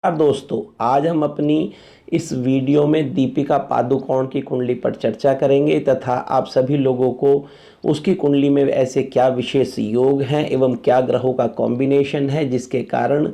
दोस्तों, आज हम अपनी इस वीडियो में दीपिका पादुकोण की कुंडली पर चर्चा करेंगे तथा आप सभी लोगों को उसकी कुंडली में ऐसे क्या विशेष योग हैं एवं क्या ग्रहों का कॉम्बिनेशन है जिसके कारण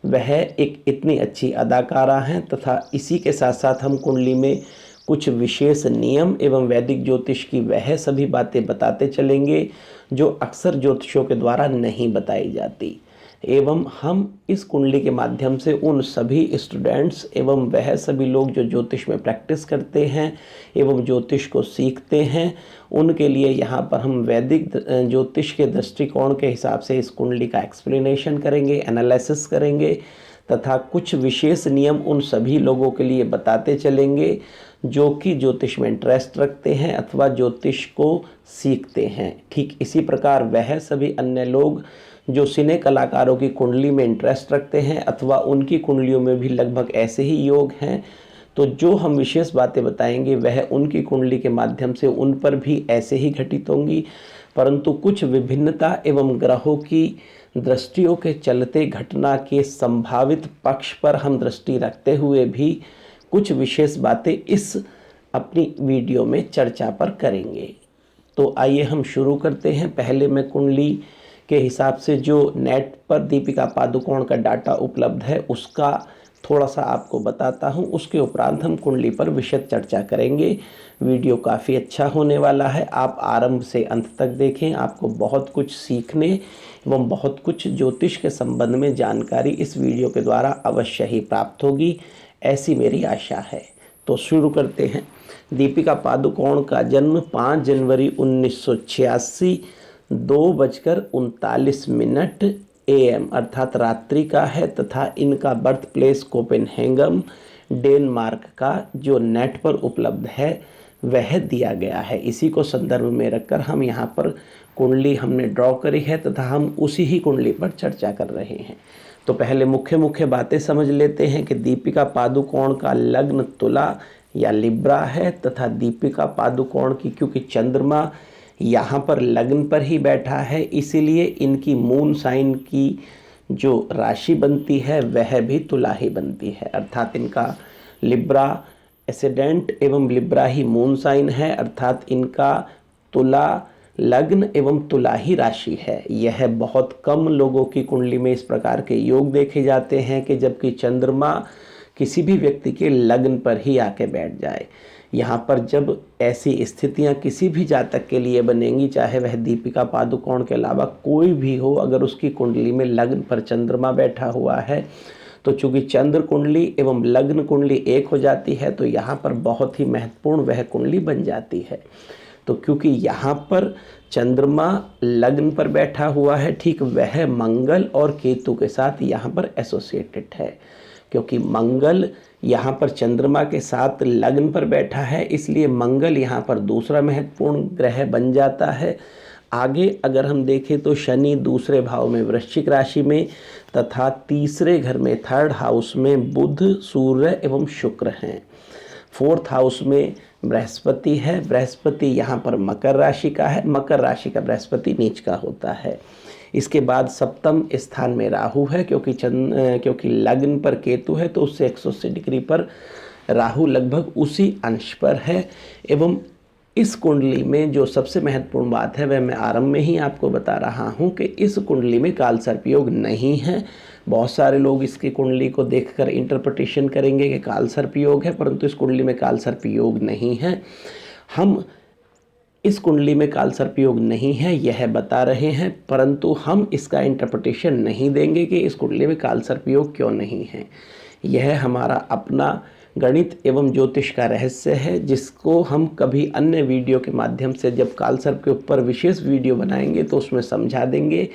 वह एक इतनी अच्छी अदाकारा हैं, तथा इसी के साथ साथ हम कुंडली में कुछ विशेष नियम एवं वैदिक ज्योतिष की वह सभी बातें बताते चलेंगे जो अक्सर ज्योतिषों के द्वारा नहीं बताई जाती। एवं हम इस कुंडली के माध्यम से उन सभी स्टूडेंट्स एवं वह सभी लोग जो ज्योतिष में प्रैक्टिस करते हैं एवं ज्योतिष को सीखते हैं उनके लिए यहाँ पर हम वैदिक ज्योतिष के दृष्टिकोण के हिसाब से इस कुंडली का एक्सप्लेनेशन करेंगे, एनालिसिस करेंगे तथा कुछ विशेष नियम उन सभी लोगों के लिए बताते चलेंगे जो कि ज्योतिष में इंटरेस्ट रखते हैं अथवा ज्योतिष को सीखते हैं। ठीक इसी प्रकार वह सभी अन्य लोग जो सिने कलाकारों की कुंडली में इंटरेस्ट रखते हैं अथवा उनकी कुंडलियों में भी लगभग ऐसे ही योग हैं, तो जो हम विशेष बातें बताएंगे वह उनकी कुंडली के माध्यम से उन पर भी ऐसे ही घटित होंगी, परंतु कुछ विभिन्नता एवं ग्रहों की दृष्टियों के चलते घटना के संभावित पक्ष पर हम दृष्टि रखते हुए भी कुछ विशेष बातें इस अपनी वीडियो में चर्चा पर करेंगे। तो आइए हम शुरू करते हैं। पहले मैं कुंडली के हिसाब से जो नेट पर दीपिका पादुकोण का डाटा उपलब्ध है उसका थोड़ा सा आपको बताता हूं, उसके उपरांत हम कुंडली पर विशद चर्चा करेंगे। वीडियो काफ़ी अच्छा होने वाला है, आप आरंभ से अंत तक देखें। आपको बहुत कुछ सीखने एवं बहुत कुछ ज्योतिष के संबंध में जानकारी इस वीडियो के द्वारा अवश्य ही प्राप्त होगी, ऐसी मेरी आशा है। तो शुरू करते हैं। दीपिका पादुकोण का जन्म 5 जनवरी 1986 2:39 AM अर्थात रात्रि का है तथा इनका बर्थ प्लेस कोपेनहेगन डेनमार्क का जो नेट पर उपलब्ध है वह दिया गया है। इसी को संदर्भ में रखकर हम यहाँ पर कुंडली हमने ड्रॉ करी है तथा हम उसी ही कुंडली पर चर्चा कर रहे हैं। तो पहले मुख्य बातें समझ लेते हैं कि दीपिका पादुकोण का लग्न तुला या लिब्रा है तथा दीपिका पादुकोण की क्योंकि चंद्रमा यहाँ पर लग्न पर ही बैठा है, इसीलिए इनकी मून साइन की जो राशि बनती है वह भी तुला ही बनती है। अर्थात इनका लिब्रा एसेंडेंट एवं लिब्रा ही मून साइन है, अर्थात इनका तुला लग्न एवं तुला ही राशि है। यह बहुत कम लोगों की कुंडली में इस प्रकार के योग देखे जाते हैं कि जबकि चंद्रमा किसी भी व्यक्ति के लग्न पर ही आके बैठ जाए। यहाँ पर जब ऐसी स्थितियाँ किसी भी जातक के लिए बनेंगी, चाहे वह दीपिका पादुकोण के अलावा कोई भी हो, अगर उसकी कुंडली में लग्न पर चंद्रमा बैठा हुआ है तो चूंकि चंद्र कुंडली एवं लग्न कुंडली एक हो जाती है तो यहाँ पर बहुत ही महत्वपूर्ण वह कुंडली बन जाती है। तो क्योंकि यहाँ पर चंद्रमा लग्न पर बैठा हुआ है, ठीक वह मंगल और केतु के साथ यहाँ पर एसोसिएटेड है। क्योंकि मंगल यहाँ पर चंद्रमा के साथ लग्न पर बैठा है, इसलिए मंगल यहाँ पर दूसरा महत्वपूर्ण ग्रह बन जाता है। आगे अगर हम देखें तो शनि दूसरे भाव में वृश्चिक राशि में तथा तीसरे घर में थर्ड हाउस में बुध सूर्य एवं शुक्र हैं। फोर्थ हाउस में बृहस्पति है, बृहस्पति यहाँ पर मकर राशि का है, मकर राशि का बृहस्पति नीच का होता है। इसके बाद सप्तम स्थान में राहु है, क्योंकि लग्न पर केतु है तो उससे 180 डिग्री पर राहु लगभग उसी अंश पर है। एवं इस कुंडली में जो सबसे महत्वपूर्ण बात है वह मैं आरंभ में ही आपको बता रहा हूं कि इस कुंडली में काल सर्प योग नहीं है। बहुत सारे लोग इसकी कुंडली को देखकर इंटरप्रिटेशन करेंगे कि काल सर्प योग है, परंतु इस कुंडली में काल सर्प योग नहीं है। हम इस कुंडली में काल सर्प योग नहीं है यह बता रहे हैं, परंतु हम इसका इंटरप्रिटेशन नहीं देंगे कि इस कुंडली में काल सर्प योग क्यों नहीं है। यह हमारा अपना गणित एवं ज्योतिष का रहस्य है, जिसको हम कभी अन्य वीडियो के माध्यम से जब काल सर्प के ऊपर विशेष वीडियो बनाएंगे तो उसमें समझा देंगे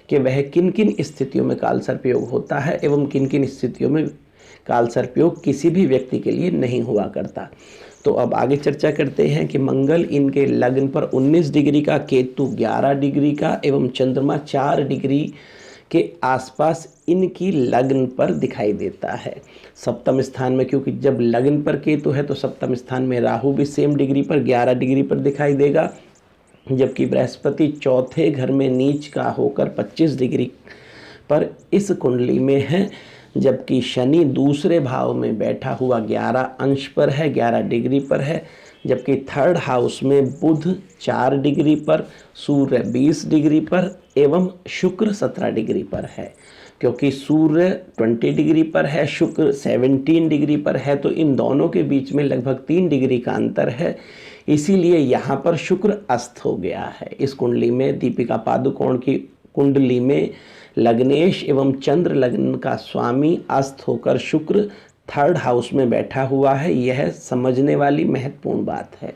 कि वह किन किन स्थितियों में काल सर्प योग होता है एवं किन किन स्थितियों में काल सर्प योग किसी भी व्यक्ति के लिए नहीं हुआ करता। तो अब आगे चर्चा करते हैं कि मंगल इनके लग्न पर 19 डिग्री का, केतु 11 डिग्री का एवं चंद्रमा 4 डिग्री के आसपास इनकी लग्न पर दिखाई देता है। सप्तम स्थान में, क्योंकि जब लग्न पर केतु है तो सप्तम स्थान में राहु भी सेम डिग्री पर 11 डिग्री पर दिखाई देगा, जबकि बृहस्पति चौथे घर में नीच का होकर 25 डिग्री पर इस कुंडली में है, जबकि शनि दूसरे भाव में बैठा हुआ 11 अंश पर है, 11 डिग्री पर है। जबकि थर्ड हाउस में बुध 4 डिग्री पर, सूर्य 20 डिग्री पर एवं शुक्र 17 डिग्री पर है। क्योंकि सूर्य 20 डिग्री पर है, शुक्र 17 डिग्री पर है, तो इन दोनों के बीच में लगभग 3 डिग्री का अंतर है। इसीलिए यहाँ पर शुक्र अस्त हो गया है। इस कुंडली में दीपिका पादुकोण की कुंडली में लग्नेश एवं चंद्र लग्न का स्वामी अस्त होकर शुक्र थर्ड हाउस में बैठा हुआ है। यह समझने वाली महत्वपूर्ण बात है।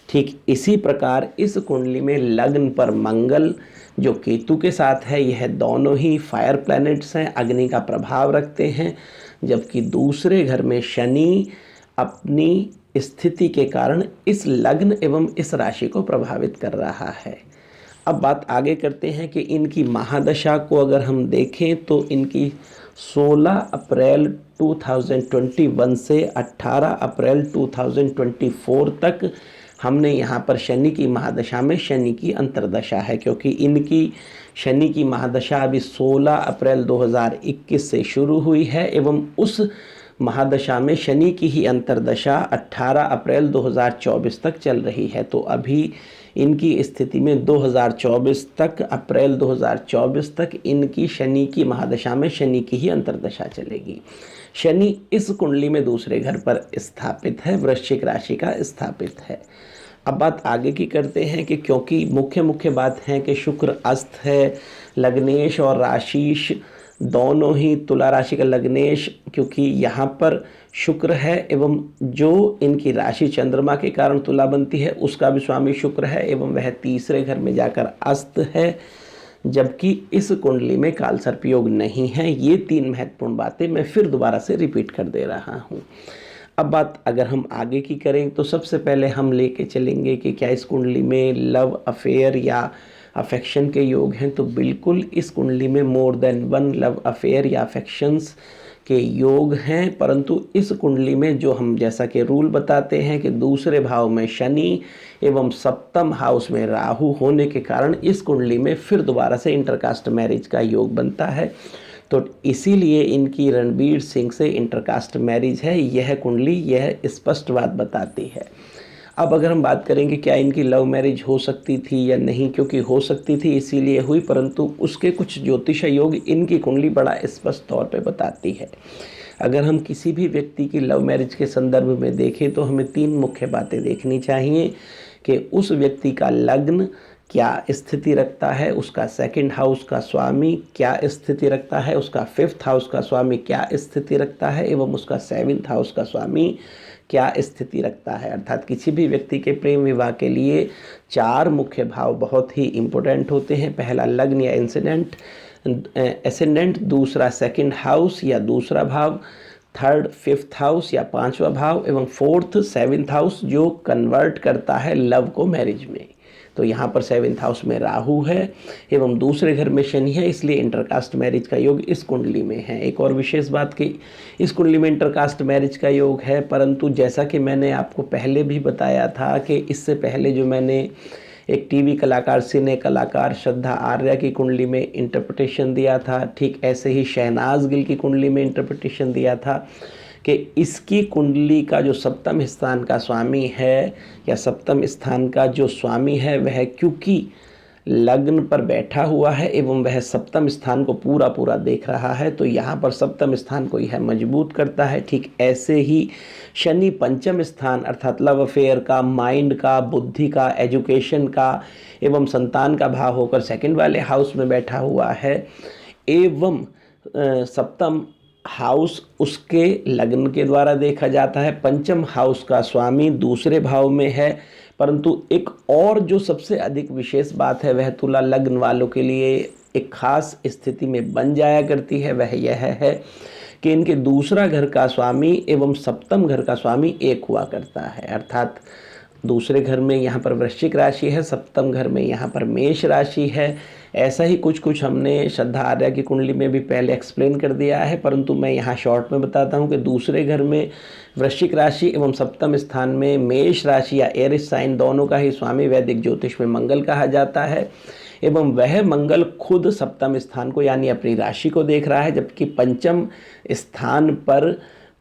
ठीक इसी प्रकार इस कुंडली में लग्न पर मंगल जो केतु के साथ है, यह दोनों ही फायर प्लैनेट्स हैं, अग्नि का प्रभाव रखते हैं। जबकि दूसरे घर में शनि अपनी स्थिति के कारण इस लग्न एवं इस राशि को प्रभावित कर रहा है। अब बात आगे करते हैं कि इनकी महादशा को अगर हम देखें तो इनकी 16 अप्रैल 2021 से 18 अप्रैल 2024 तक हमने यहाँ पर शनि की महादशा में शनि की अंतर्दशा है। क्योंकि इनकी शनि की महादशा अभी 16 अप्रैल 2021 से शुरू हुई है एवं उस महादशा में शनि की ही अंतर्दशा 18 अप्रैल 2024 तक चल रही है। तो अभी इनकी स्थिति में 2024 तक, अप्रैल 2024 तक इनकी शनि की महादशा में शनि की ही अंतर्दशा चलेगी। शनि इस कुंडली में दूसरे घर पर स्थापित है, वृश्चिक राशि का स्थापित है। अब बात आगे की करते हैं कि क्योंकि मुख्य बात है कि शुक्र अस्त है, लग्नेश और राशिश दोनों ही, तुला राशि का लग्नेश क्योंकि यहाँ पर शुक्र है एवं जो इनकी राशि चंद्रमा के कारण तुला बनती है उसका भी स्वामी शुक्र है एवं वह तीसरे घर में जाकर अस्त है। जबकि इस कुंडली में काल सर्प योग नहीं है। ये 3 महत्वपूर्ण बातें मैं फिर दोबारा से रिपीट कर दे रहा हूँ। अब बात अगर हम आगे की करें तो सबसे पहले हम लेके चलेंगे कि क्या इस कुंडली में लव अफेयर या अफेक्शन के योग हैं। तो बिल्कुल इस कुंडली में more than one love affair या अफेक्शंस के योग हैं। परंतु इस कुंडली में जो हम जैसा कि रूल बताते हैं कि दूसरे भाव में शनि एवं सप्तम हाउस में राहु होने के कारण इस कुंडली में फिर दोबारा से इंटरकास्ट मैरिज का योग बनता है। तो इसीलिए इनकी रणबीर सिंह से इंटरकास्ट मैरिज है। यह कुंडली यह स्पष्ट बात बताती है। अब अगर हम बात करेंगे क्या इनकी लव मैरिज हो सकती थी या नहीं, क्योंकि हो सकती थी इसीलिए हुई, परंतु उसके कुछ ज्योतिष योग इनकी कुंडली बड़ा स्पष्ट तौर पे बताती है। अगर हम किसी भी व्यक्ति की लव मैरिज के संदर्भ में देखें तो हमें 3 मुख्य बातें देखनी चाहिए कि उस व्यक्ति का लग्न क्या स्थिति रखता है, उसका सेकंड हाउस का स्वामी क्या स्थिति रखता है, उसका 5th हाउस का स्वामी क्या स्थिति रखता है एवं उसका 7th हाउस का स्वामी क्या स्थिति रखता है। अर्थात किसी भी व्यक्ति के प्रेम विवाह के लिए 4 मुख्य भाव बहुत ही इम्पोर्टेंट होते हैं। पहला लग्न या एसेंडेंट, दूसरा सेकंड हाउस या दूसरा भाव, थर्ड 5th हाउस या 5वां भाव एवं 4th 7th हाउस जो कन्वर्ट करता है लव को मैरिज में। तो यहाँ पर 7th हाउस में राहु है एवं दूसरे घर में शनि है, इसलिए इंटरकास्ट मैरिज का योग इस कुंडली में है। एक और विशेष बात कि इस कुंडली में इंटरकास्ट मैरिज का योग है, परंतु जैसा कि मैंने आपको पहले भी बताया था कि इससे पहले जो मैंने एक टीवी कलाकार, सिने कलाकार श्रद्धा आर्या की कुंडली में इंटरप्रिटेशन दिया था, ठीक ऐसे ही शहनाज गिल की कुंडली में इंटरप्रिटेशन दिया था कि इसकी कुंडली का जो सप्तम स्थान का स्वामी है या सप्तम स्थान का जो स्वामी है वह क्योंकि लग्न पर बैठा हुआ है एवं वह सप्तम स्थान को पूरा देख रहा है, तो यहाँ पर सप्तम स्थान को यह मजबूत करता है। ठीक ऐसे ही शनि पंचम स्थान अर्थात लव अफेयर का, माइंड का, बुद्धि का, एजुकेशन का एवं संतान का भाव होकर सेकंड वाले हाउस में बैठा हुआ है एवं सप्तम हाउस उसके लग्न के द्वारा देखा जाता है। पंचम हाउस का स्वामी दूसरे भाव में है। परंतु एक और जो सबसे अधिक विशेष बात है वह तुला लग्न वालों के लिए एक खास स्थिति में बन जाया करती है, वह यह है कि इनके दूसरा घर का स्वामी एवं सप्तम घर का स्वामी एक हुआ करता है। अर्थात दूसरे घर में यहाँ पर वृश्चिक राशि है, सप्तम घर में यहाँ पर मेष राशि है। ऐसा ही कुछ कुछ हमने श्रद्धा आर्या की कुंडली में भी पहले एक्सप्लेन कर दिया है, परंतु मैं यहाँ शॉर्ट में बताता हूँ कि दूसरे घर में वृश्चिक राशि एवं सप्तम स्थान में मेष राशि या एरिस साइन, दोनों का ही स्वामी वैदिक ज्योतिष में मंगल कहा जाता है। एवं वह मंगल खुद सप्तम स्थान को यानी अपनी राशि को देख रहा है, जबकि पंचम स्थान पर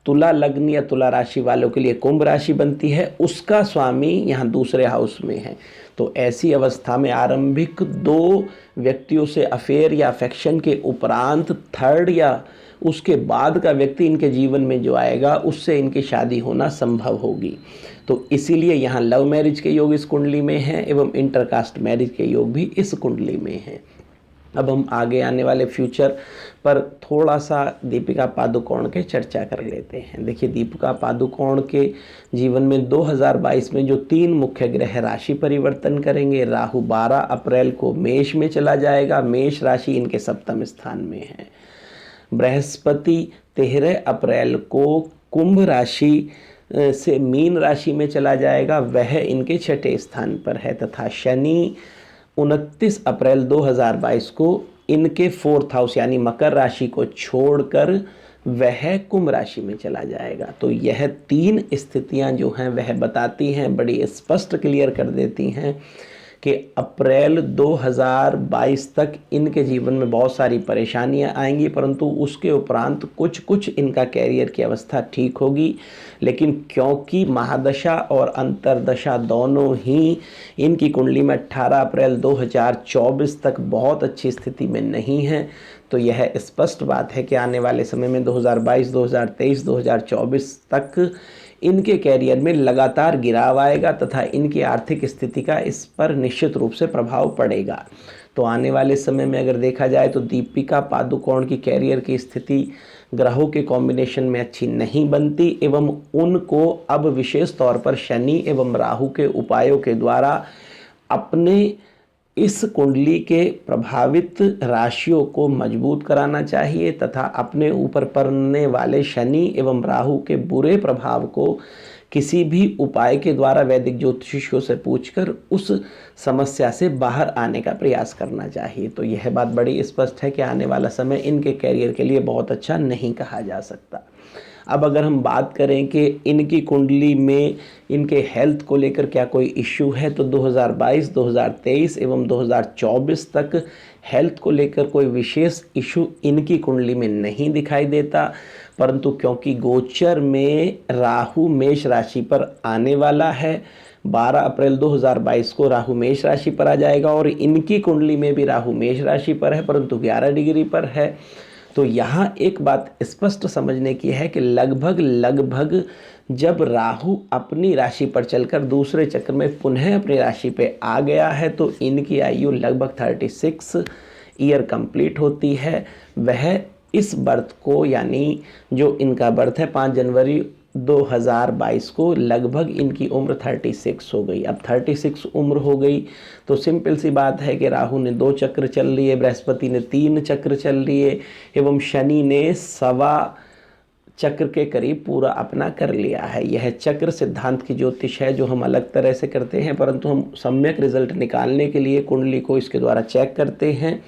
तुला लग्न या तुला राशि वालों के लिए कुंभ राशि बनती है, उसका स्वामी यहाँ दूसरे हाउस में है। तो ऐसी अवस्था में आरंभिक 2 व्यक्तियों से अफेयर या अफेक्शन के उपरांत थर्ड या उसके बाद का व्यक्ति इनके जीवन में जो आएगा उससे इनकी शादी होना संभव होगी। तो इसीलिए यहाँ लव मैरिज के योग इस कुंडली में हैं एवं इंटरकास्ट मैरिज के योग भी इस कुंडली में हैं। अब हम आगे आने वाले फ्यूचर पर थोड़ा सा दीपिका पादुकोण के चर्चा कर लेते हैं। देखिए, दीपिका पादुकोण के जीवन में 2022 में जो 3 मुख्य ग्रह राशि परिवर्तन करेंगे। राहु 12 अप्रैल को मेष में चला जाएगा, मेष राशि इनके सप्तम स्थान में है। बृहस्पति 13 अप्रैल को कुंभ राशि से मीन राशि में चला जाएगा, वह इनके 6ठे स्थान पर है। तथा शनि 29 अप्रैल 2022 को इनके 4th हाउस यानी मकर राशि को छोड़कर वह कुंभ राशि में चला जाएगा। तो यह 3 स्थितियां जो हैं वह बताती हैं, बड़ी स्पष्ट क्लियर कर देती हैं कि अप्रैल 2022 तक इनके जीवन में बहुत सारी परेशानियां आएंगी, परंतु उसके उपरांत कुछ कुछ इनका कैरियर की अवस्था ठीक होगी। लेकिन क्योंकि महादशा और अंतरदशा दोनों ही इनकी कुंडली में 18 अप्रैल 2024 तक बहुत अच्छी स्थिति में नहीं है, तो यह स्पष्ट बात है कि आने वाले समय में 2022, 2023, 2024 तक इनके कैरियर में लगातार गिराव आएगा तथा इनकी आर्थिक स्थिति का इस पर निश्चित रूप से प्रभाव पड़ेगा। तो आने वाले समय में अगर देखा जाए तो दीपिका पादुकोण की कैरियर की स्थिति ग्रहों के कॉम्बिनेशन में अच्छी नहीं बनती एवं उनको अब विशेष तौर पर शनि एवं राहु के उपायों के द्वारा अपने इस कुंडली के प्रभावित राशियों को मजबूत कराना चाहिए तथा अपने ऊपर पड़ने वाले शनि एवं राहु के बुरे प्रभाव को किसी भी उपाय के द्वारा वैदिक ज्योतिषियों से पूछकर उस समस्या से बाहर आने का प्रयास करना चाहिए। तो यह बात बड़ी स्पष्ट है कि आने वाला समय इनके कैरियर के लिए बहुत अच्छा नहीं कहा जा सकता। अब अगर हम बात करें कि इनकी कुंडली में इनके हेल्थ को लेकर क्या कोई इश्यू है, तो 2022, 2023 एवं 2024 तक हेल्थ को लेकर कोई विशेष इशू इनकी कुंडली में नहीं दिखाई देता, परंतु क्योंकि गोचर में राहु मेष राशि पर आने वाला है, 12 अप्रैल 2022 को राहु मेष राशि पर आ जाएगा और इनकी कुंडली में भी राहु मेष राशि पर है परंतु 11 डिग्री पर है। तो यहाँ एक बात स्पष्ट समझने की है कि लगभग जब राहु अपनी राशि पर चलकर दूसरे चक्र में पुनः अपनी राशि पे आ गया है तो इनकी आयु लगभग 36 ईयर कंप्लीट होती है। वह इस बर्थ को यानी जो इनका बर्थ है 5 जनवरी 2022 को लगभग इनकी उम्र 36 हो गई। अब 36 उम्र हो गई तो सिंपल सी बात है कि राहु ने 2 चक्र चल लिए, बृहस्पति ने 3 चक्र चल लिए एवं शनि ने 1.25 चक्र के करीब पूरा अपना कर लिया है। यह चक्र सिद्धांत की ज्योतिष है जो हम अलग तरह से करते हैं, परंतु हम सम्यक रिजल्ट निकालने के लिए कुंडली को इसके द्वारा चेक करते हैं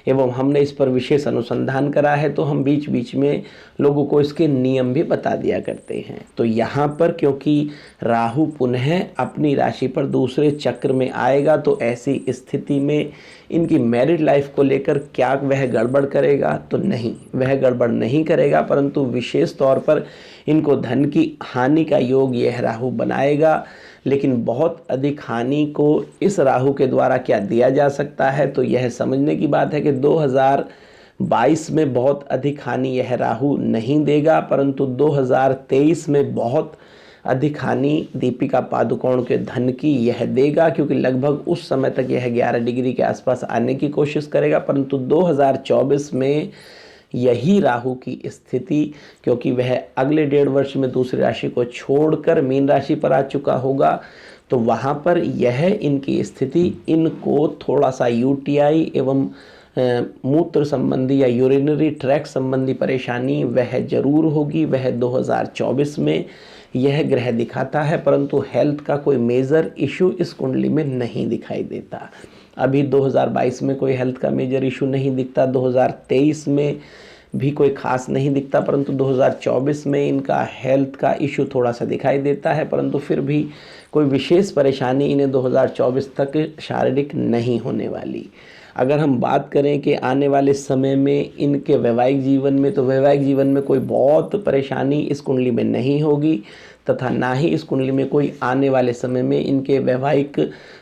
एवं हमने इस पर विशेष अनुसंधान करा है, तो हम बीच बीच में लोगों को इसके नियम भी बता दिया करते हैं। तो यहाँ पर क्योंकि राहु पुनः अपनी राशि पर दूसरे चक्र में आएगा तो ऐसी स्थिति में इनकी मैरिड लाइफ को लेकर क्या वह गड़बड़ करेगा, तो नहीं, वह गड़बड़ नहीं करेगा, परंतु विशेष तौर पर इनको धन की हानि का योग यह राहु बनाएगा। लेकिन बहुत अधिक हानि को इस राहु के द्वारा क्या दिया जा सकता है, तो यह समझने की बात है कि 2022 में बहुत अधिक हानि यह राहु नहीं देगा, परंतु 2023 में बहुत अधिक हानि दीपिका पादुकोण के धन की यह देगा, क्योंकि लगभग उस समय तक यह 11 डिग्री के आसपास आने की कोशिश करेगा, परंतु 2024 में यही राहु की स्थिति, क्योंकि वह अगले 1.5 वर्ष में दूसरी राशि को छोड़कर मीन राशि पर आ चुका होगा, तो वहाँ पर यह इनकी स्थिति इनको थोड़ा सा यूटीआई एवं मूत्र संबंधी या यूरिनरी ट्रैक संबंधी परेशानी वह जरूर होगी, वह 2024 में यह ग्रह दिखाता है, परंतु हेल्थ का कोई मेजर इशू इस कुंडली में नहीं दिखाई देता। अभी 2022 में कोई हेल्थ का मेजर इशू नहीं दिखता, 2023 में भी कोई खास नहीं दिखता, परंतु 2024 में इनका हेल्थ का इशू थोड़ा सा दिखाई देता है, परंतु फिर भी कोई विशेष परेशानी इन्हें 2024 तक शारीरिक नहीं होने वाली। अगर हम बात करें कि आने वाले समय में इनके वैवाहिक जीवन में, तो वैवाहिक जीवन में कोई बहुत परेशानी इस कुंडली में नहीं होगी, तथा ना ही इस कुंडली में कोई आने वाले समय में इनके वैवाहिक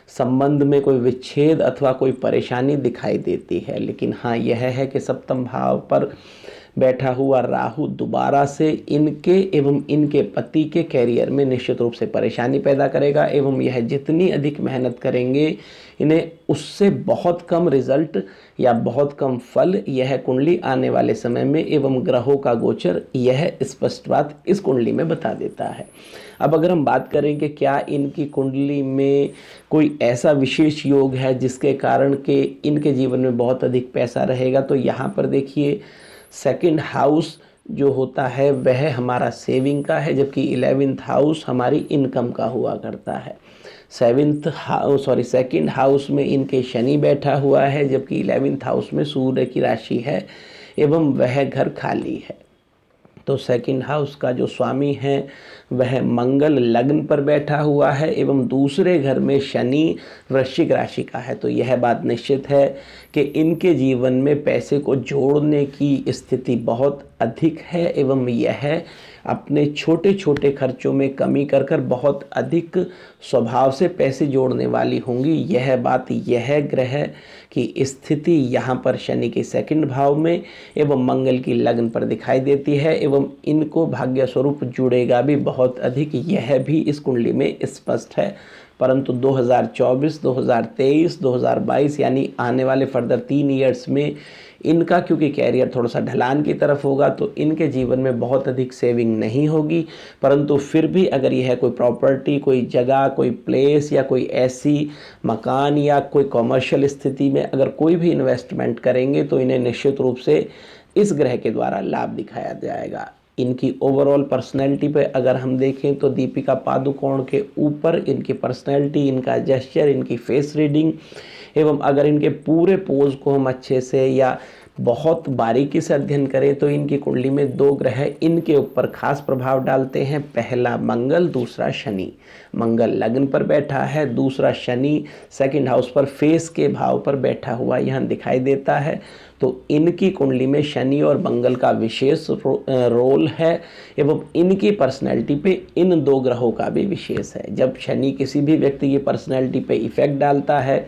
संबंध में कोई विच्छेद अथवा कोई परेशानी दिखाई देती है। लेकिन हाँ, यह है कि सप्तम भाव पर बैठा हुआ राहु दोबारा से इनके एवं इनके पति के कैरियर में निश्चित रूप से परेशानी पैदा करेगा, एवं यह जितनी अधिक मेहनत करेंगे इन्हें उससे बहुत कम रिजल्ट या बहुत कम फल यह कुंडली आने वाले समय में एवं ग्रहों का गोचर यह स्पष्ट बात इस कुंडली में बता देता है। अब अगर हम बात करें कि क्या इनकी कुंडली में कोई ऐसा विशेष योग है जिसके कारण के इनके जीवन में बहुत अधिक पैसा रहेगा, तो यहाँ पर देखिए सेकंड हाउस जो होता है वह हमारा सेविंग का है, जबकि 11th हाउस हमारी इनकम का हुआ करता है। सेकंड हाउस में इनके शनि बैठा हुआ है, जबकि 11th हाउस में सूर्य की राशि है एवं वह घर खाली है। तो सेकंड हाउस का जो स्वामी है वह मंगल लग्न पर बैठा हुआ है एवं दूसरे घर में शनि वृश्चिक राशि का है। तो यह बात निश्चित है कि इनके जीवन में पैसे को जोड़ने की स्थिति बहुत अधिक है एवं यह अपने छोटे छोटे खर्चों में कमी कर कर बहुत अधिक स्वभाव से पैसे जोड़ने वाली होंगी। यह बात यह ग्रह की स्थिति यहाँ पर शनि के सेकंड भाव में एवं मंगल की लग्न पर दिखाई देती है एवं इनको भाग्य स्वरूप जुड़ेगा भी बहुत अधिक, यह भी इस कुंडली में स्पष्ट है। परंतु 2024, 2023, 2022 यानी आने वाले फर्दर 3 ईयर्स में इनका क्योंकि कैरियर थोड़ा सा ढलान की तरफ होगा, तो इनके जीवन में बहुत अधिक सेविंग नहीं होगी। परंतु फिर भी अगर यह कोई प्रॉपर्टी, कोई जगह, कोई प्लेस या कोई ऐसी मकान या कोई कॉमर्शियल स्थिति में अगर कोई भी इन्वेस्टमेंट करेंगे तो इन्हें निश्चित रूप से इस ग्रह के द्वारा लाभ दिखाया जाएगा। इनकी ओवरऑल पर्सनैलिटी पे अगर हम देखें तो दीपिका पादुकोण के ऊपर इनकी पर्सनैलिटी, इनका जेस्चर, इनकी फेस रीडिंग एवं अगर इनके पूरे पोज को हम अच्छे से या बहुत बारीकी से अध्ययन करें तो इनकी कुंडली में 2 ग्रह इनके ऊपर खास प्रभाव डालते हैं। पहला मंगल, दूसरा शनि। मंगल लग्न पर बैठा है, दूसरा शनि सेकंड हाउस पर फेस के भाव पर बैठा हुआ यहाँ दिखाई देता है। तो इनकी कुंडली में शनि और मंगल का विशेष रोल है एवं इनकी पर्सनैलिटी पे इन 2 ग्रहों का भी विशेष है। जब शनि किसी भी व्यक्ति की पर्सनैलिटी पे इफेक्ट डालता है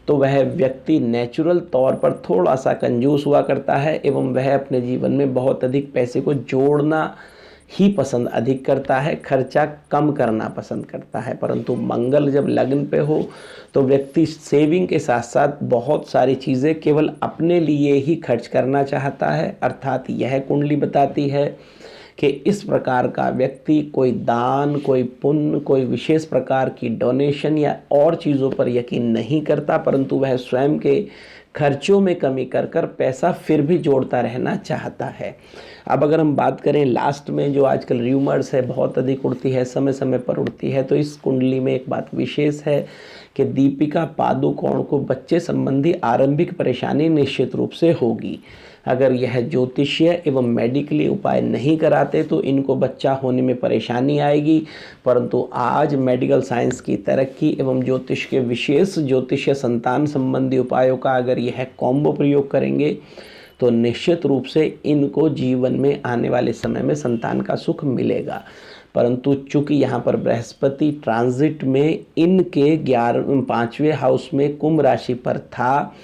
तो वह व्यक्ति नेचुरल तौर पर थोड़ा सा कंजूस हुआ करता है एवं वह अपने जीवन में बहुत अधिक पैसे को जोड़ना ही पसंद अधिक करता है, खर्चा कम करना पसंद करता है। परंतु मंगल जब लग्न पे हो तो व्यक्ति सेविंग के साथ साथ बहुत सारी चीज़ें केवल अपने लिए ही खर्च करना चाहता है। अर्थात यह कुंडली बताती है कि इस प्रकार का व्यक्ति कोई दान, कोई पुण्य, कोई विशेष प्रकार की डोनेशन या और चीज़ों पर यकीन नहीं करता, परंतु वह स्वयं के खर्चों में कमी कर कर पैसा फिर भी जोड़ता रहना चाहता है। अब अगर हम बात करें लास्ट में जो आजकल र्यूमर्स है बहुत अधिक उड़ती है, समय समय पर उड़ती है, तो इस कुंडली में एक बात विशेष है कि दीपिका पादुकोण को बच्चे संबंधी आरंभिक परेशानी निश्चित रूप से होगी। अगर यह ज्योतिषीय एवं मेडिकली उपाय नहीं कराते तो इनको बच्चा होने में परेशानी आएगी। परंतु आज मेडिकल साइंस की तरक्की एवं ज्योतिष के विशेष ज्योतिषीय संतान संबंधी उपायों का अगर यह कॉम्बो प्रयोग करेंगे तो निश्चित रूप से इनको जीवन में आने वाले समय में संतान का सुख मिलेगा। परंतु चूंकि यहाँ पर बृहस्पति ट्रांजिट में इनके 5वें हाउस में कुंभ राशि पर था,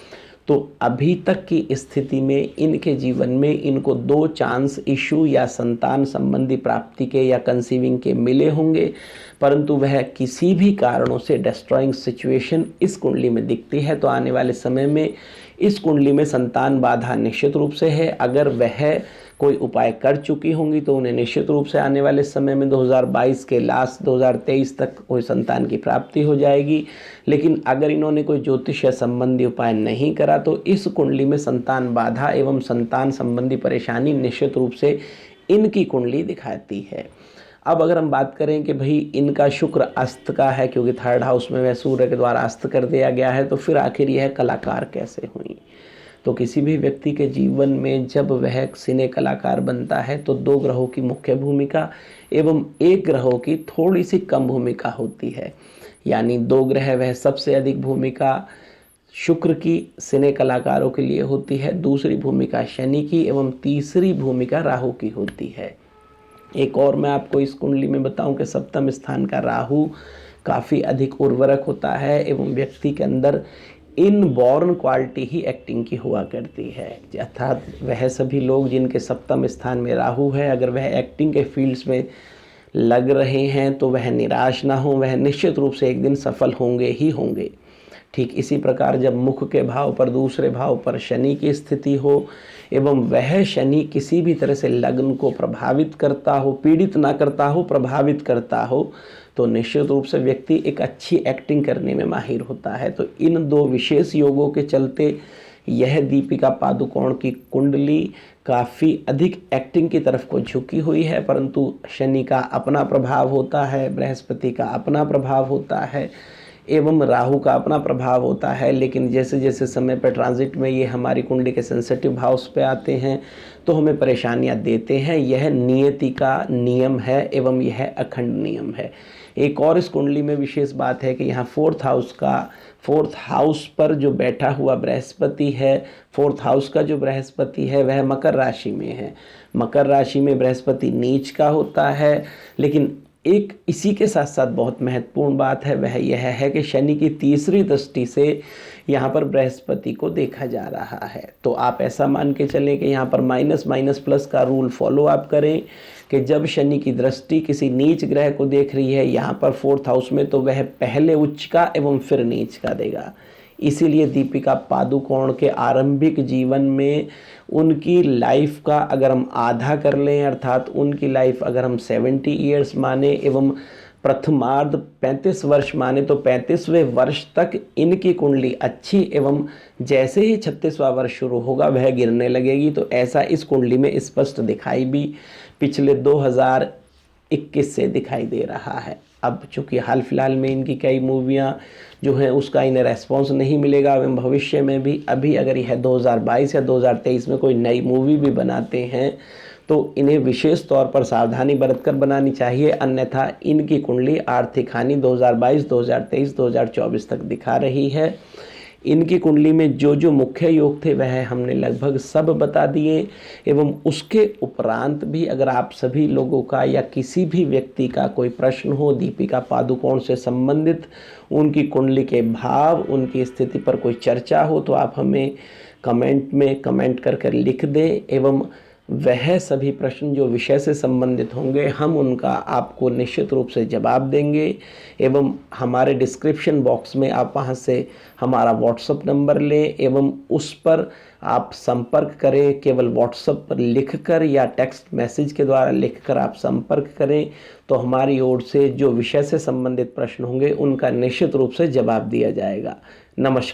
तो अभी तक की स्थिति में इनके जीवन में इनको 2 चांस इशू या संतान संबंधी प्राप्ति के या कंसीविंग के मिले होंगे, परंतु वह किसी भी कारणों से डिस्ट्रॉइंग सिचुएशन इस कुंडली में दिखती है। तो आने वाले समय में इस कुंडली में संतान बाधा निश्चित रूप से है। अगर वह कोई उपाय कर चुकी होंगी तो उन्हें निश्चित रूप से आने वाले समय में 2022 के लास्ट 2023 तक कोई संतान की प्राप्ति हो जाएगी। लेकिन अगर इन्होंने कोई ज्योतिष संबंधी उपाय नहीं करा तो इस कुंडली में संतान बाधा एवं संतान संबंधी परेशानी निश्चित रूप से इनकी कुंडली दिखाती है। अब अगर हम बात करें कि भाई इनका शुक्र अस्त का है, क्योंकि थर्ड हाउस में वह सूर्य के द्वारा अस्त कर दिया गया है, तो फिर आखिर यह कलाकार कैसे हुई। तो किसी भी व्यक्ति के जीवन में जब वह सिने कलाकार बनता है तो 2 ग्रहों की मुख्य भूमिका एवं 1 ग्रहों की थोड़ी सी कम भूमिका होती है। यानी 2 ग्रह वह सबसे अधिक भूमिका शुक्र की सिने कलाकारों के लिए होती है, दूसरी भूमिका शनि की एवं तीसरी भूमिका राहु की होती है। एक और मैं आपको इस कुंडली में बताऊं कि सप्तम स्थान का राहु काफ़ी अधिक उर्वरक होता है एवं व्यक्ति के अंदर इनबॉर्न क्वालिटी ही एक्टिंग की हुआ करती है। अर्थात वह सभी लोग जिनके सप्तम स्थान में राहु है, अगर वह एक्टिंग के फील्ड्स में लग रहे हैं तो वह निराश ना हो, वह निश्चित रूप से एक दिन सफल होंगे ही होंगे। ठीक इसी प्रकार जब मुख के भाव पर दूसरे भाव पर शनि की स्थिति हो एवं वह शनि किसी भी तरह से लग्न को प्रभावित करता हो, पीड़ित ना करता हो, प्रभावित करता हो, तो निश्चित रूप से व्यक्ति एक अच्छी एक्टिंग करने में माहिर होता है। तो इन 2 विशेष योगों के चलते यह दीपिका पादुकोण की कुंडली काफ़ी अधिक एक्टिंग की तरफ को झुकी हुई है, परंतु शनि का अपना प्रभाव होता है, बृहस्पति का अपना प्रभाव होता है एवं राहु का अपना प्रभाव होता है। लेकिन जैसे जैसे समय पर ट्रांजिट में ये हमारी कुंडली के सेंसिटिव हाउस पे आते हैं तो हमें परेशानियां देते हैं। यह नियति का नियम है एवं यह अखंड नियम है। एक और इस कुंडली में विशेष बात है कि यहाँ 4th हाउस पर जो बैठा हुआ बृहस्पति है, 4th हाउस का जो बृहस्पति है वह मकर राशि में है। मकर राशि में बृहस्पति नीच का होता है, लेकिन एक इसी के साथ साथ बहुत महत्वपूर्ण बात है, वह यह है कि शनि की तीसरी दृष्टि से यहाँ पर बृहस्पति को देखा जा रहा है। तो आप ऐसा मान के चलें कि यहाँ पर माइनस माइनस प्लस का रूल फॉलो आप करें कि जब शनि की दृष्टि किसी नीच ग्रह को देख रही है यहाँ पर 4th हाउस में, तो वह पहले उच्च का एवं फिर नीच का देगा। इसीलिए दीपिका पादुकोण के आरंभिक जीवन में उनकी लाइफ का अगर हम आधा कर लें, अर्थात उनकी लाइफ अगर हम 70 ईयर्स माने एवं प्रथमार्ध 35 वर्ष माने, तो 35वें वर्ष तक इनकी कुंडली अच्छी एवं जैसे ही 36वां वर्ष शुरू होगा वह गिरने लगेगी। तो ऐसा इस कुंडली में स्पष्ट दिखाई भी पिछले 2021 से दिखाई दे रहा है। अब चूँकि हाल फिलहाल में इनकी कई मूवियाँ जो हैं उसका इन्हें रेस्पॉन्स नहीं मिलेगा एवं भविष्य में भी अभी अगर यह 2022 या 2023 में कोई नई मूवी भी बनाते हैं तो इन्हें विशेष तौर पर सावधानी बरतकर बनानी चाहिए, अन्यथा इनकी कुंडली आर्थिक हानि 2022, 2023, 2024 तक दिखा रही है। इनकी कुंडली में जो जो मुख्य योग थे वह हमने लगभग सब बता दिए एवं उसके उपरांत भी अगर आप सभी लोगों का या किसी भी व्यक्ति का कोई प्रश्न हो दीपिका पादुकोण से संबंधित, उनकी कुंडली के भाव, उनकी स्थिति पर कोई चर्चा हो तो आप हमें कमेंट में कमेंट कर लिख दें एवं वह सभी प्रश्न जो विषय से संबंधित होंगे हम उनका आपको निश्चित रूप से जवाब देंगे। एवं हमारे डिस्क्रिप्शन बॉक्स में आप वहां से हमारा व्हाट्सएप नंबर लें एवं उस पर आप संपर्क करें। केवल व्हाट्सएप पर लिखकर या टेक्स्ट मैसेज के द्वारा लिखकर आप संपर्क करें तो हमारी ओर से जो विषय से संबंधित प्रश्न होंगे उनका निश्चित रूप से जवाब दिया जाएगा। नमस्कार।